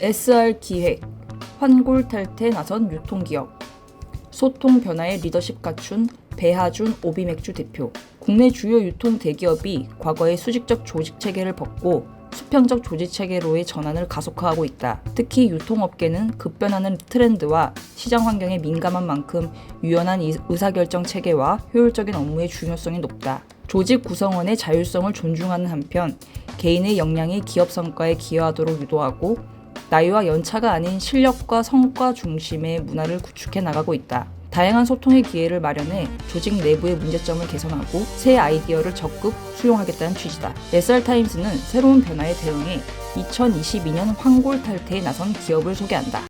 SR 기획, 환골 탈퇴 나선 유통기업, 소통 변화에 리더십 갖춘 배하준 오비맥주 대표. 국내 주요 유통 대기업이 과거의 수직적 조직 체계를 벗고 수평적 조직 체계로의 전환을 가속화하고 있다. 특히 유통업계는 급변하는 트렌드와 시장 환경에 민감한 만큼 유연한 의사결정 체계와 효율적인 업무의 중요성이 높다. 조직 구성원의 자율성을 존중하는 한편 개인의 역량이 기업 성과에 기여하도록 유도하고 나이와 연차가 아닌 실력과 성과 중심의 문화를 구축해 나가고 있다. 다양한 소통의 기회를 마련해 조직 내부의 문제점을 개선하고 새 아이디어를 적극 수용하겠다는 취지다. SR타임스는 새로운 변화에 대응해 2022년 환골 탈퇴에 나선 기업을 소개한다.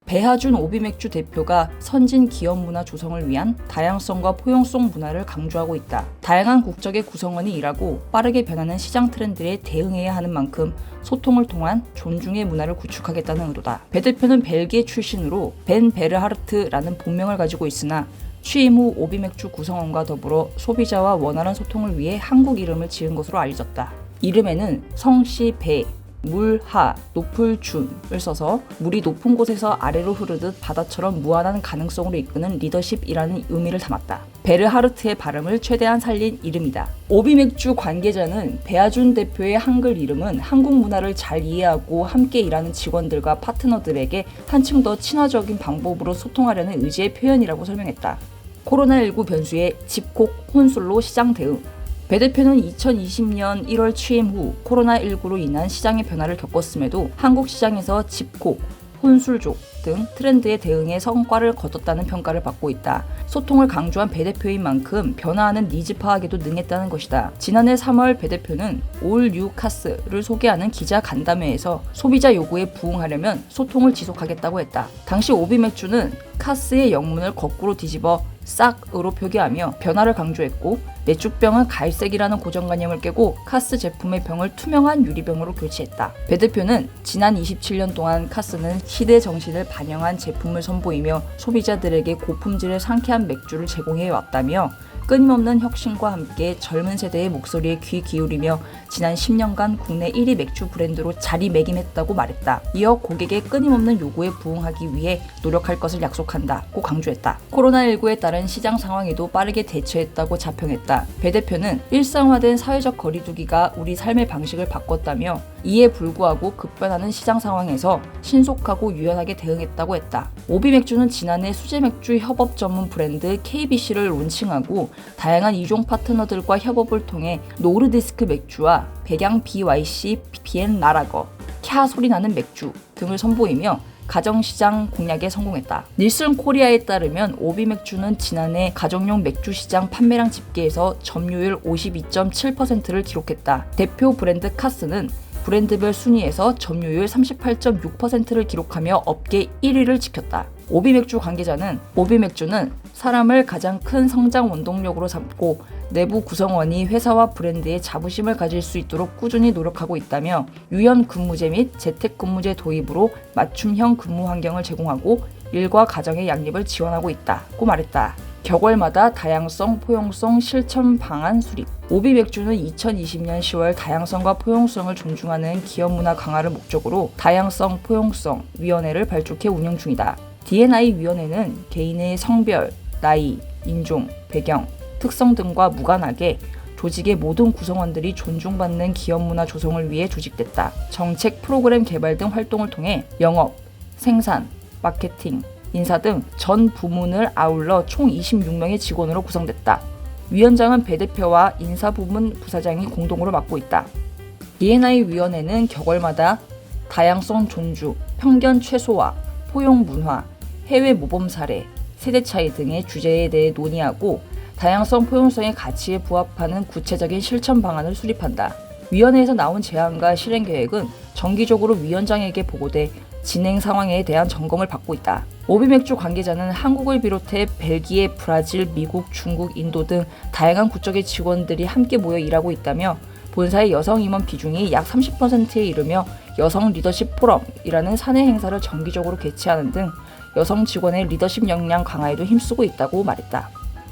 배하준 오비맥주 대표가 선진 기업 문화 조성을 위한 다양성과 포용성 문화를 강조하고 있다. 다양한 국적의 구성원이 일하고 빠르게 변하는 시장 트렌드에 대응해야 하는 만큼 소통을 통한 존중의 문화를 구축하겠다는 의도다. 배 대표는 벨기에 출신으로 벤 베르하르트라는 본명을 가지고 있으나 취임 후 오비맥주 구성원과 더불어 소비자와 원활한 소통을 위해 한국 이름을 지은 것으로 알려졌다. 이름에는 성씨 배, 물하, 높을 준을 써서 물이 높은 곳에서 아래로 흐르듯 바다처럼 무한한 가능성으로 이끄는 리더십이라는 의미를 담았다. 베르하르트의 발음을 최대한 살린 이름이다. 오비맥주 관계자는 배하준 대표의 한글 이름은 한국 문화를 잘 이해하고 함께 일하는 직원들과 파트너들에게 한층 더 친화적인 방법으로 소통하려는 의지의 표현이라고 설명했다. 코로나19 변수에 집콕 혼술로 시장 대응. 배 대표는 2020년 1월 취임 후 코로나19로 인한 시장의 변화를 겪었음에도 한국 시장에서 집콕, 혼술족 등 트렌드에 대응해 성과를 거뒀다는 평가를 받고 있다. 소통을 강조한 배 대표인 만큼 변화하는 니즈 파악에도 능했다는 것이다. 지난해 3월 배 대표는 올 뉴 카스를 소개하는 기자 간담회에서 소비자 요구에 부응하려면 소통을 지속하겠다고 했다. 당시 오비맥주는 카스의 영문을 거꾸로 뒤집어 싹으로 표기하며 변화를 강조했고 맥주병은 갈색이라는 고정관념을 깨고 카스 제품의 병을 투명한 유리병으로 교체했다. 배 대표는 지난 27년 동안 카스는 시대 정신을 반영한 제품을 선보이며 소비자들에게 고품질의 상쾌한 맥주를 제공해 왔다며 끊임없는 혁신과 함께 젊은 세대의 목소리에 귀 기울이며 지난 10년간 국내 1위 맥주 브랜드로 자리매김했다고 말했다. 이어 고객의 끊임없는 요구에 부응하기 위해 노력할 것을 약속한다고 강조했다. 코로나19에 따른 시장 상황에도 빠르게 대처했다고 자평했다. 배 대표는 일상화된 사회적 거리두기가 우리 삶의 방식을 바꿨다며 이에 불구하고 급변하는 시장 상황에서 신속하고 유연하게 대응했다고 했다. 오비맥주는 지난해 수제맥주 협업 전문 브랜드 KBC를 론칭하고 다양한 이종 파트너들과 협업을 통해 노르디스크 맥주와 백양 BYC 비엔 라라거, 캬 소리나는 맥주 등을 선보이며 가정시장 공략에 성공했다. 닐슨 코리아에 따르면 오비맥주는 지난해 가정용 맥주 시장 판매량 집계에서 점유율 52.7%를 기록했다. 대표 브랜드 카스는 브랜드별 순위에서 점유율 38.6%를 기록하며 업계 1위를 지켰다. 오비맥주 관계자는 오비맥주는 사람을 가장 큰 성장 원동력으로 삼고 내부 구성원이 회사와 브랜드에 자부심을 가질 수 있도록 꾸준히 노력하고 있다며 유연 근무제 및 재택 근무제 도입으로 맞춤형 근무 환경을 제공하고 일과 가정의 양립을 지원하고 있다고 말했다. 격월마다 다양성, 포용성 실천 방안 수립. 오비맥주는 2020년 10월 다양성과 포용성을 존중하는 기업 문화 강화를 목적으로 다양성, 포용성 위원회를 발족해 운영 중이다. D&I 위원회는 개인의 성별, 나이, 인종, 배경, 특성 등과 무관하게 조직의 모든 구성원들이 존중받는 기업 문화 조성을 위해 조직됐다. 정책, 프로그램 개발 등 활동을 통해 영업, 생산, 마케팅, 인사 등 전 부문을 아울러 총 26명의 직원으로 구성됐다. 위원장은 배 대표와 인사부문 부사장이 공동으로 맡고 있다. D&I 위원회는 격월마다 다양성 존중, 편견 최소화, 포용 문화, 해외 모범 사례, 세대 차이 등의 주제에 대해 논의하고 다양성 포용성의 가치에 부합하는 구체적인 실천 방안을 수립한다. 위원회에서 나온 제안과 실행 계획은 정기적으로 위원장에게 보고돼 진행 상황에 대한 점검을 받고 있다. 오비맥주 관계자는 한국을 비롯해 벨기에, 브라질, 미국, 중국, 인도 등 다양한 국적의 직원들이 함께 모여 일하고 있다며 본사의 여성 임원 비중이 약 30%에 이르며 여성 리더십 포럼이라는 사내 행사를 정기적으로 개최하는 등 여성 직원의 리더십 역량 강화에도 힘쓰고 있다고 말했다.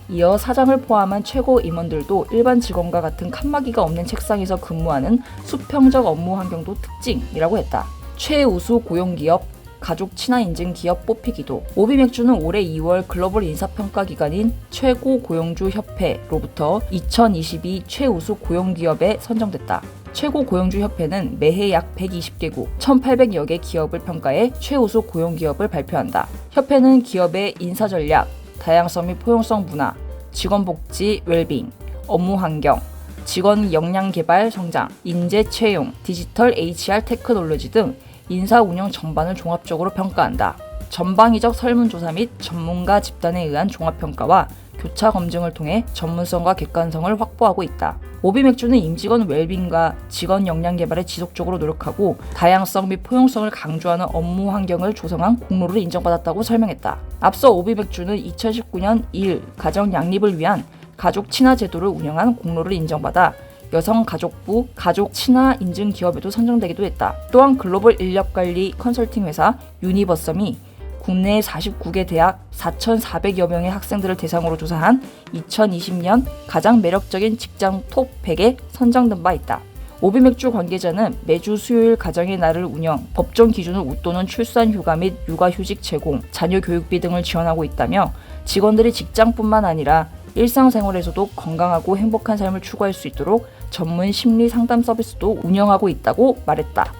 이어 사장을 포함한 최고 임원들도 일반 직원과 같은 칸막이가 없는 책상에서 근무하는 수평적 업무 환경도 특징이라고 했다. 최우수 고용기업, 가족 친화 인증 기업 뽑히기도. 오비맥주는 올해 2월 글로벌 인사평가 기관인 최고고용주 협회로부터 2022 최우수 고용기업에 선정됐다. 최고고용주협회는 매해 약 120개국, 1,800여 개 기업을 평가해 최우수 고용기업을 발표한다. 협회는 기업의 인사전략, 다양성 및 포용성 문화, 직원복지, 웰빙, 업무환경, 직원 역량 개발 성장, 인재 채용, 디지털 HR 테크놀로지 등 인사 운영 전반을 종합적으로 평가한다. 전방위적 설문조사 및 전문가 집단에 의한 종합평가와 교차 검증을 통해 전문성과 객관성을 확보하고 있다. 오비맥주는 임직원 웰빙과 직원 역량 개발에 지속적으로 노력하고 다양성 및 포용성을 강조하는 업무 환경을 조성한 공로를 인정받았다고 설명했다. 앞서 오비맥주는 2019년 2일 가정 양립을 위한 가족 친화 제도를 운영한 공로를 인정받아 여성가족부 가족 친화 인증 기업에도 선정되기도 했다. 또한 글로벌 인력관리 컨설팅 회사 유니버섬이 국내 49개 대학 4,400여 명의 학생들을 대상으로 조사한 2020년 가장 매력적인 직장 톱 100에 선정된 바 있다. 오비맥주 관계자는 매주 수요일 가정의 날을 운영, 법정 기준을 웃도는 출산 휴가 및 육아휴직 제공, 자녀 교육비 등을 지원하고 있다며 직원들이 직장뿐만 아니라 일상생활에서도 건강하고 행복한 삶을 추구할 수 있도록 전문 심리 상담 서비스도 운영하고 있다고 말했다.